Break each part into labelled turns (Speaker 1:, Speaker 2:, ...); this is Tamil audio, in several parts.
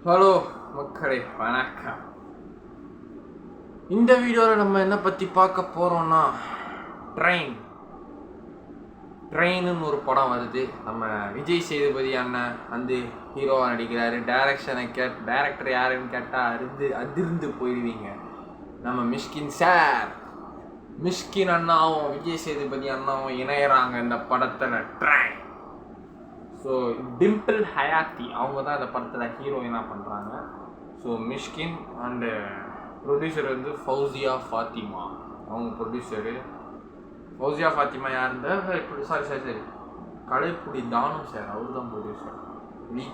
Speaker 1: ஹலோ மக்களே, வணக்கம். இந்த வீடியோவில் நம்ம என்ன பற்றி பார்க்க போகிறோம்னா ட்ரெயின்னு ஒரு படம் வருது. நம்ம விஜய் சேதுபதி அண்ணன் வந்து ஹீரோவாக நடிக்கிறாரு. டைரக்டர் யாருன்னு கேட்டால் அதிர்ந்து போயிடுவீங்க. நம்ம மிஷ்கின் அண்ணாவும் விஜய் சேதுபதி அண்ணாவும் இணையறாங்க இந்த படத்தில் ட்ரெயின். ஸோ டிம்பிள் ஹயாத்தி அவங்க தான் இந்த படத்தில் ஹீரோயினாக பண்ணுறாங்க. ஸோ மிஷ்கின் அண்டு ப்ரொடியூசர் வந்து ஃபௌசியா ஃபாத்திமா. அவங்க ப்ரொடியூசரு ஃபௌசியா ஃபாத்திமா யார் இருந்தால் சாரி கலைப்புடி தானு சார், அவர் தான் producer. We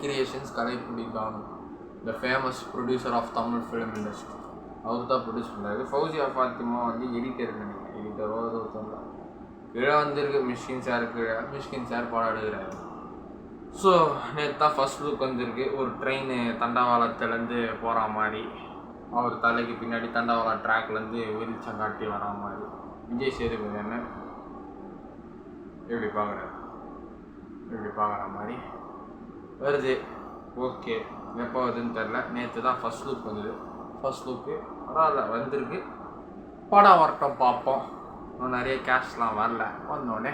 Speaker 1: creations Kalaipuli Thanu, the famous producer of Tamil film industry, அவர் தான் ப்ரொடியூஸ் பண்ணுறாரு. ஃபௌசியா ஃபாத்திமா வந்து எடிட்டரோ தான் கீழே வந்திருக்கு. மிஷ்கின் சார் படம் எடுக்கிறாரு. ஸோ நேற்று தான் ஃபர்ஸ்ட் லுக் வந்திருக்கு. ஒரு ட்ரெயின் தண்டவாளத்துலேருந்து போகிற மாதிரி, அவர் தலைக்கு பின்னாடி தண்டவாள ட்ராக்லேருந்து வெளிச்சம் காட்டி வர மாதிரி விஜய் சேதுபதி என்ன எப்படி பார்க்குற மாதிரி வருது. ஓகே, எப்போ வருதுன்னு தெரில. நேற்று தான் ஃபர்ஸ்ட் லுக் வந்தது. ஃபர்ஸ்ட் லுக்கு பரவாயில்ல வந்திருக்கு. படம் வரட்டும், பார்ப்போம். இன்னும் நிறைய கேஷ்லாம் வரல, வந்தோடனே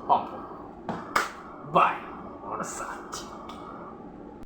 Speaker 1: பார்ப்போம். பாய். சாட்சி.